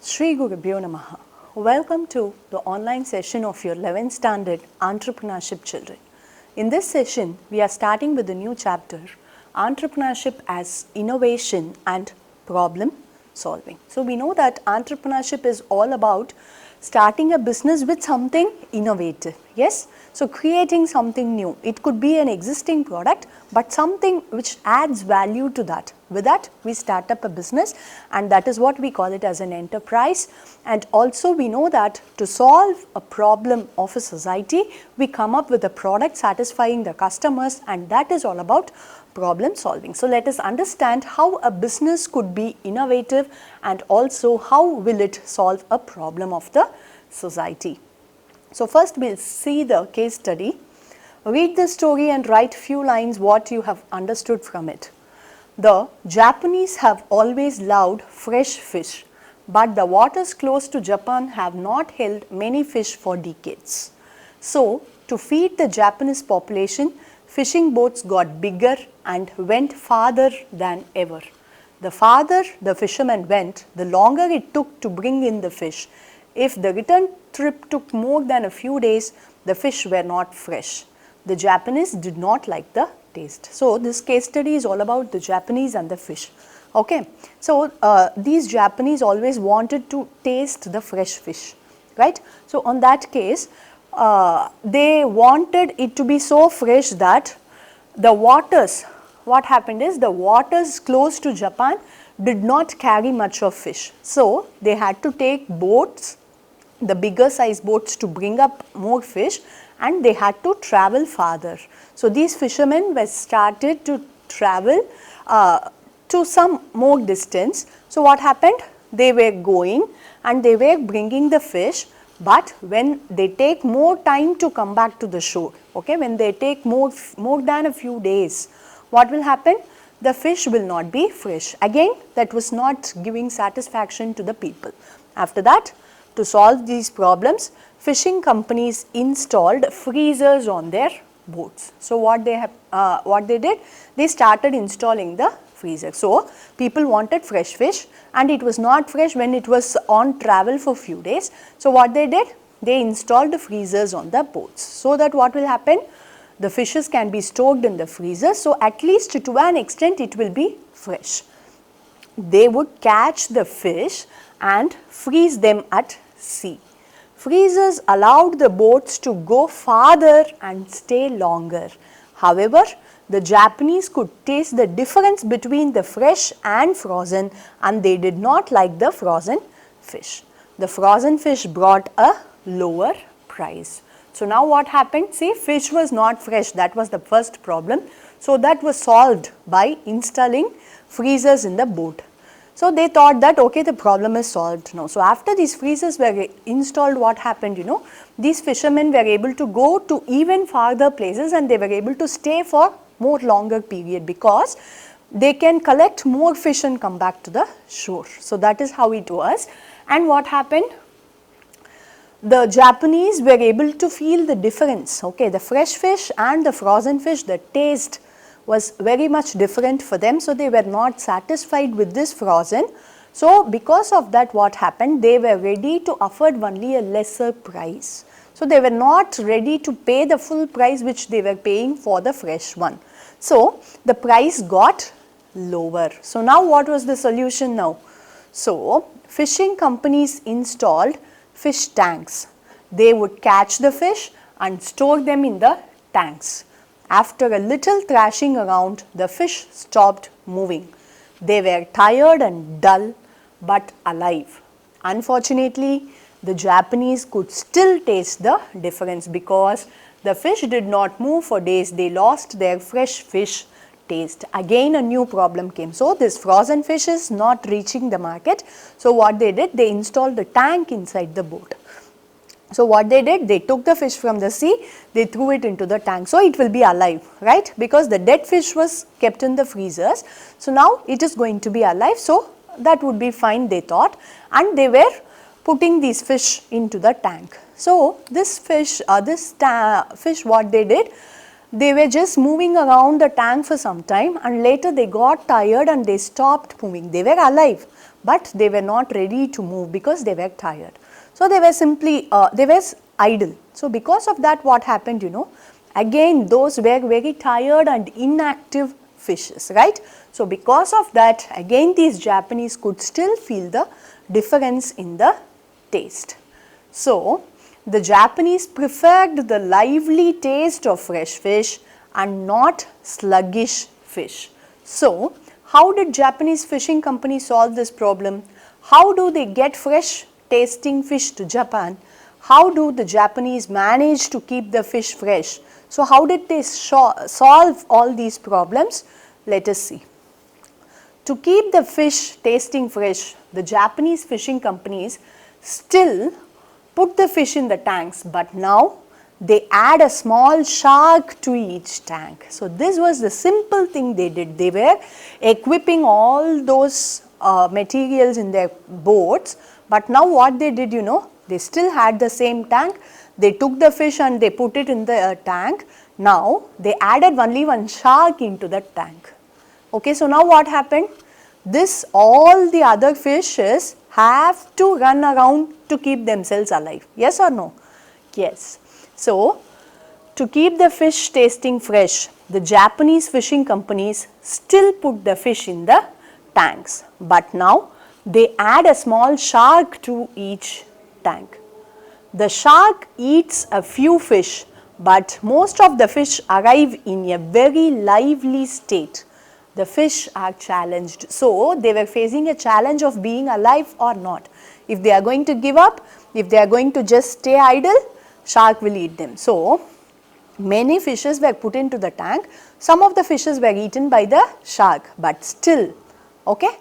Shri Gurubhyo Namaha. Welcome to the online session of your 11th standard Entrepreneurship children. In this session, we are starting with a new chapter, Entrepreneurship as Innovation and Problem Solving. So, we know that entrepreneurship is all about starting a business with something innovative, yes? So, creating something new. It could be an existing product, but something which adds value to that. With that, we start up a business, and that is what we call it as an enterprise. And also we know that to solve a problem of a society, we come up with a product satisfying the customers, and that is all about problem solving. So, let us understand how a business could be innovative and also how will it solve a problem of the society. So, first we will see the case study. Read the story and write few lines what you have understood from it. The Japanese have always loved fresh fish, but the waters close to Japan have not held many fish for decades. So, to feed the Japanese population, fishing boats got bigger and went farther than ever. The farther the fishermen went, the longer it took to bring in the fish. If the return trip took more than a few days, the fish were not fresh. The Japanese did not like the taste. So, this case study is all about the Japanese and the fish. Okay. So, these Japanese always wanted to taste the fresh fish, right. So, on that case, they wanted it to be so fresh that the waters, what happened is the waters close to Japan did not carry much of fish. So, they had to take boats, the bigger size boats, to bring up more fish, and they had to travel farther. So, these fishermen were started to travel to some more distance. So, what happened? They were going and they were bringing the fish, but when they take more time to come back to the shore, okay, when they take more than a few days, what will happen? The fish will not be fresh. Again, that was not giving satisfaction to the people. After that, to solve these problems, fishing companies installed freezers on their boats. So, what they did, they started installing the freezer. So, people wanted fresh fish and it was not fresh when it was on travel for few days. So, what they did, they installed the freezers on the boats, so that what will happen, the fishes can be stored in the freezer. So, at least to an extent it will be fresh. They would catch the fish and freeze them at sea. Freezers allowed the boats to go farther and stay longer. However, the Japanese could taste the difference between the fresh and frozen, and they did not like the frozen fish. The frozen fish brought a lower price. So, now what happened? See, fish was not fresh, that was the first problem. So, that was solved by installing freezers in the boat. So, they thought that okay, the problem is solved now. So, after these freezers were installed, what happened, these fishermen were able to go to even farther places and they were able to stay for more longer period, because they can collect more fish and come back to the shore. So, that is how it was. And what happened? The Japanese were able to feel the difference, okay, the fresh fish and the frozen fish, the taste was very much different for them. So, they were not satisfied with this frozen. So, because of that, what happened, they were ready to afford only a lesser price. So, they were not ready to pay the full price which they were paying for the fresh one. So, the price got lower. So, now what was the solution now? So, fishing companies installed fish tanks. They would catch the fish and store them in the tanks. After a little thrashing around, the fish stopped moving. They were tired and dull, but alive. Unfortunately, the Japanese could still taste the difference, because the fish did not move for days. They lost their fresh fish taste. Again, a new problem came. So, this frozen fish is not reaching the market. So, what they did, they installed a tank inside the boat. So, what they did, they took the fish from the sea, they threw it into the tank. So, it will be alive, right, because the dead fish was kept in the freezers. So, now it is going to be alive. So, that would be fine, they thought, and they were putting these fish into the tank. So, this fish what they did, They were just moving around the tank for some time, and later they got tired and they stopped moving. They were alive, but they were not ready to move because they were tired. So they were simply, they were idle. So because of that, what happened, again those were very tired and inactive fishes, right? So because of that, again these Japanese could still feel the difference in the taste. So the Japanese preferred the lively taste of fresh fish and not sluggish fish. So how did Japanese fishing company solve this problem? How do they get fresh tasting fish to Japan? How do the Japanese manage to keep the fish fresh? So how did they solve all these problems? Let us see. To keep the fish tasting fresh, the Japanese fishing companies still put the fish in the tanks, but now they add a small shark to each tank. So this was the simple thing they did. They were equipping all those materials in their boats, but now what they did, they still had the same tank. They took the fish and they put it in the tank. Now they added only one shark into the tank. Okay, so now what happened? All the other fishes have to run around to keep themselves alive. Yes or no? Yes. So to keep the fish tasting fresh, the Japanese fishing companies still put the fish in the tanks, but now they add a small shark to each tank. The shark eats a few fish, but most of the fish arrive in a very lively state. The fish are challenged. So they were facing a challenge of being alive or not. If they are going to give up, if they are going to just stay idle, shark will eat them. So many fishes were put into the tank. Some of the fishes were eaten by the shark, but still, okay,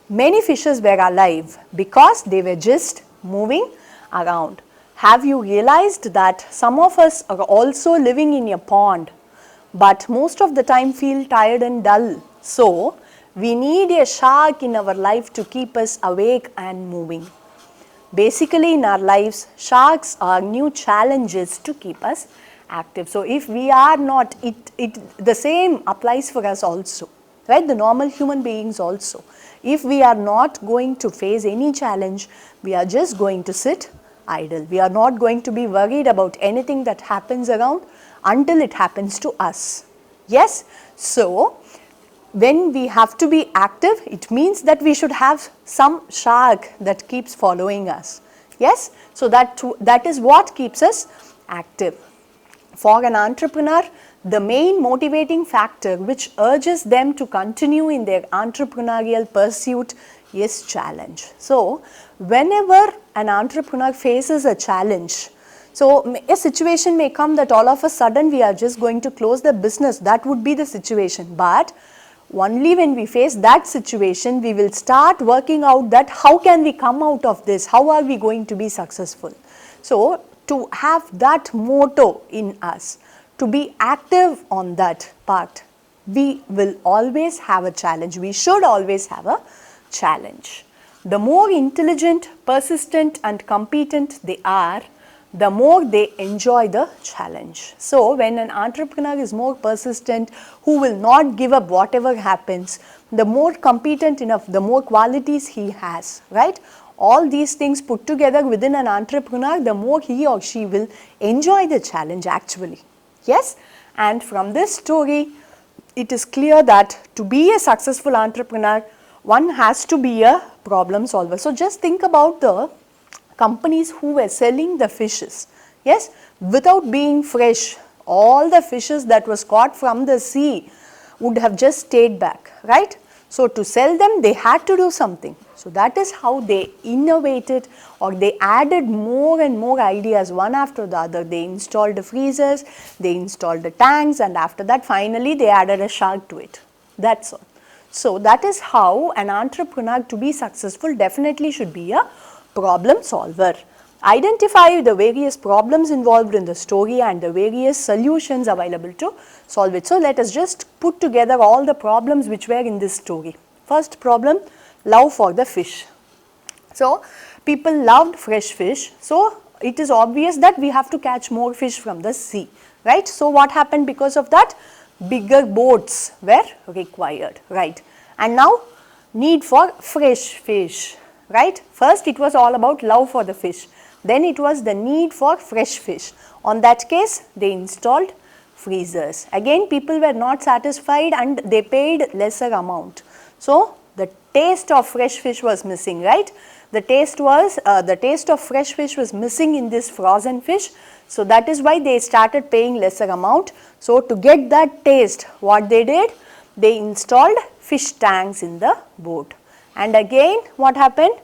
many fishes were alive because they were just moving around. Have you realized that some of us are also living in a pond, but most of the time feel tired and dull? So we need a shark in our life to keep us awake and moving. Basically in our lives, sharks are new challenges to keep us active. So if we are not, the same applies for us also, right? The normal human beings also. If we are not going to face any challenge, we are just going to sit idle. We are not going to be worried about anything that happens around until it happens to us. Yes? So when we have to be active, it means that we should have some shark that keeps following us. Yes? So that is what keeps us active. For an entrepreneur, the main motivating factor which urges them to continue in their entrepreneurial pursuit is challenge. So whenever an entrepreneur faces a challenge, so a situation may come that all of a sudden we are just going to close the business. That would be the situation. But only when we face that situation, we will start working out that how can we come out of this? How are we going to be successful? So to have that motto in us, to be active on that part, we will always have a challenge. We should always have a challenge. The more intelligent, persistent and competent they are, the more they enjoy the challenge. So when an entrepreneur is more persistent, who will not give up whatever happens, the more competent enough, the more qualities he has, right? All these things put together within an entrepreneur, the more he or she will enjoy the challenge actually. Yes? And from this story, it is clear that to be a successful entrepreneur, one has to be a problem solver. So just think about the companies who were selling the fishes. Yes, without being fresh, all the fishes that was caught from the sea would have just stayed back, right? So to sell them, they had to do something. So that is how they innovated, or they added more and more ideas one after the other. They installed the freezers, they installed the tanks, and after that finally they added a shark to it. That's all. So that is how an entrepreneur, to be successful, definitely should be a problem solver. Identify the various problems involved in the story and the various solutions available to solve it. So let us just put together all the problems which were in this story. First problem, love for the fish. So people loved fresh fish, so it is obvious that we have to catch more fish from the sea, right? So what happened because of that? Bigger boats were required, right? And now need for fresh fish, right? First it was all about love for the fish, then it was the need for fresh fish. On that case they installed freezers. Again people were not satisfied and they paid lesser amount. So the taste of fresh fish was missing, right? The taste of fresh fish was missing in this frozen fish. So that is why they started paying lesser amount. So to get that taste, what they did? They installed fish tanks in the boat. And again what happened?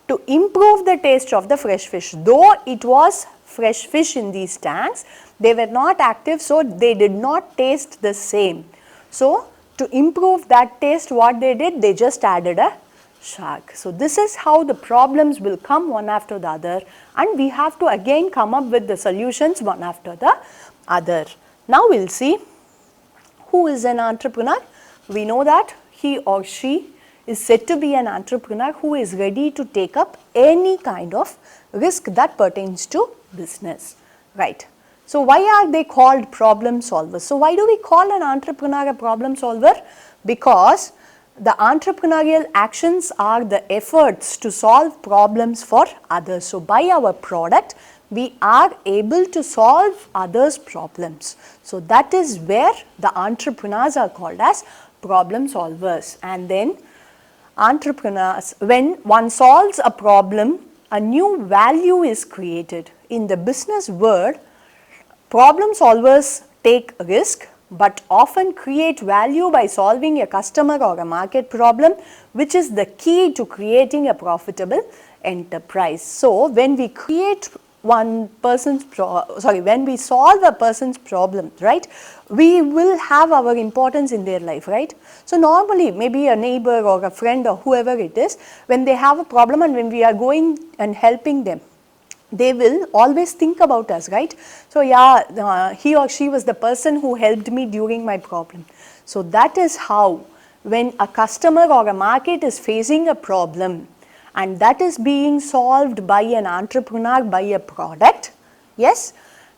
To improve the taste of the fresh fish, though it was fresh fish in these tanks, they were not active, so they did not taste the same. So to improve that taste, what they did? They just added a shark. So this is how the problems will come one after the other, and we have to again come up with the solutions one after the other. Now we will see who is an entrepreneur. We know that he or she is said to be an entrepreneur who is ready to take up any kind of risk that pertains to business, right? So why are they called problem solvers? So why do we call an entrepreneur a problem solver? Because the entrepreneurial actions are the efforts to solve problems for others. So by our product, we are able to solve others' problems. So that is where the entrepreneurs are called as problem solvers. And then entrepreneurs, when one solves a problem, a new value is created. In the business world, problem solvers take risk but often create value by solving a customer or a market problem, which is the key to creating a profitable enterprise. So when we create when we solve a person's problem, right, we will have our importance in their life, right? So normally maybe a neighbor or a friend or whoever it is, when they have a problem and when we are going and helping them, they will always think about us, right? So yeah, he or she was the person who helped me during my problem. So that is how when a customer or a market is facing a problem and that is being solved by an entrepreneur, by a product, yes,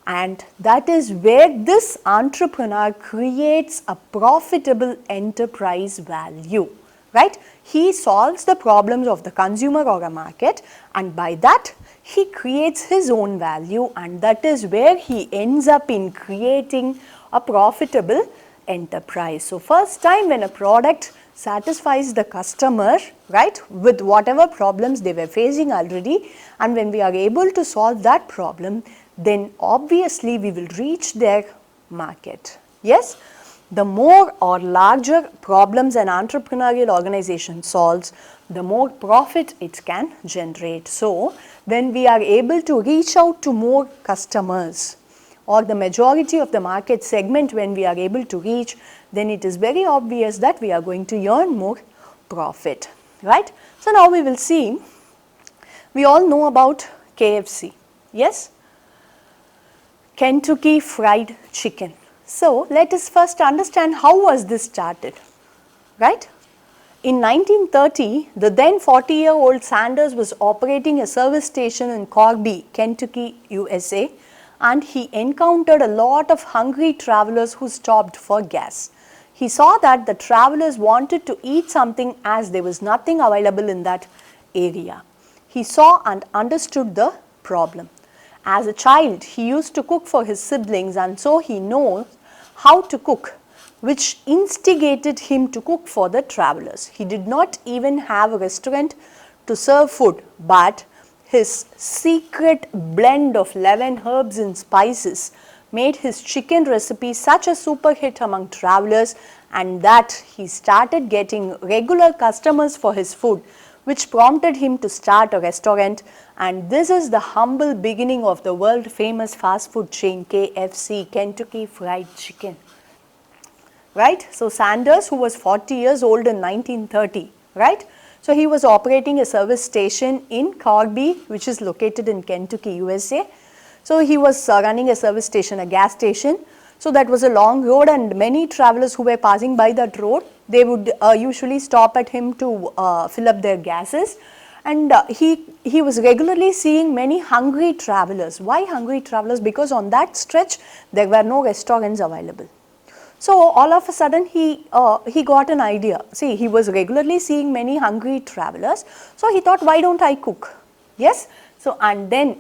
and that is where this entrepreneur creates a profitable enterprise value, right? He solves the problems of the consumer or a market, and by that he creates his own value, and that is where he ends up in creating a profitable enterprise. So first time when a product satisfies the customer, right, with whatever problems they were facing already, and when we are able to solve that problem, then obviously we will reach their market. Yes, the more or larger problems an entrepreneurial organization solves, the more profit it can generate. So when we are able to reach out to more customers, or the majority of the market segment when we are able to reach, then it is very obvious that we are going to earn more profit, right? So now we will see, we all know about KFC, yes? Kentucky Fried Chicken. So let us first understand how was this started, right? In 1930, the then 40-year-old Sanders was operating a service station in Corby, Kentucky, USA, and he encountered a lot of hungry travelers who stopped for gas. He saw that the travelers wanted to eat something as there was nothing available in that area. He saw and understood the problem. As a child, he used to cook for his siblings, and so he knows how to cook, which instigated him to cook for the travelers. He did not even have a restaurant to serve food, but his secret blend of 11 herbs and spices made his chicken recipe such a super hit among travelers, and that he started getting regular customers for his food, which prompted him to start a restaurant. And this is the humble beginning of the world famous fast food chain KFC, Kentucky Fried Chicken. Right? So Sanders, who was 40 years old in 1930, right? So he was operating a service station in Corby, which is located in Kentucky, USA. So he was running a service station, a gas station. So that was a long road, and many travelers who were passing by that road, they would usually stop at him to fill up their gases. and he was regularly seeing many hungry travelers. Why hungry travelers? Because on that stretch there were no restaurants available. So all of a sudden he got an idea. See, he was regularly seeing many hungry travelers, so he thought, why don't I cook? Yes. So and then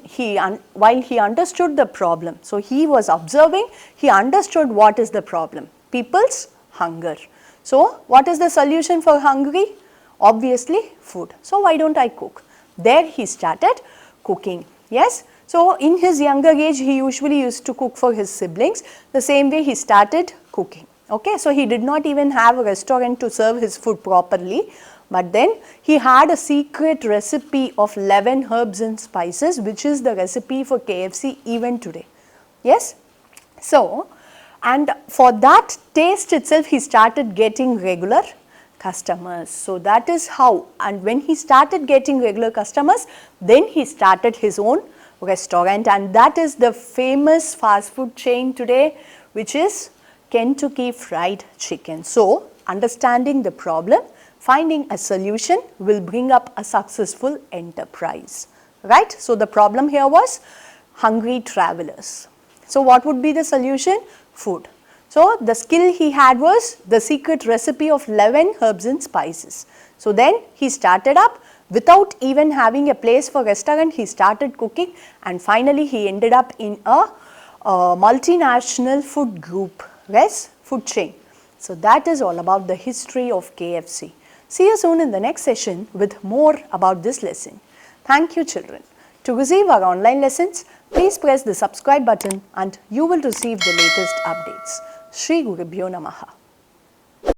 while he understood the problem, so he was observing, he understood what is the problem, people's hunger. So what is the solution for hungry? Obviously food. So why don't I cook? There he started cooking. Yes. So in his younger age, he usually used to cook for his siblings. The same way he started cooking. Okay, so he did not even have a restaurant to serve his food properly, but then he had a secret recipe of 11 herbs and spices, which is the recipe for KFC even today. Yes. So, and for that taste itself, he started getting regular customers. So that is how, and when he started getting regular customers, then he started his own restaurant, and that is the famous fast food chain today, which is Kentucky Fried Chicken. So understanding the problem, finding a solution will bring up a successful enterprise, right? So the problem here was hungry travelers. So what would be the solution? Food. So the skill he had was the secret recipe of 11 herbs and spices. So then he started up. Without even having a place for restaurant, he started cooking, and finally he ended up in a multinational food group, yes, food chain. So that is all about the history of KFC. See you soon in the next session with more about this lesson. Thank you, children. To receive our online lessons, please press the subscribe button and you will receive the latest updates. Shri Gurubhyo Namaha.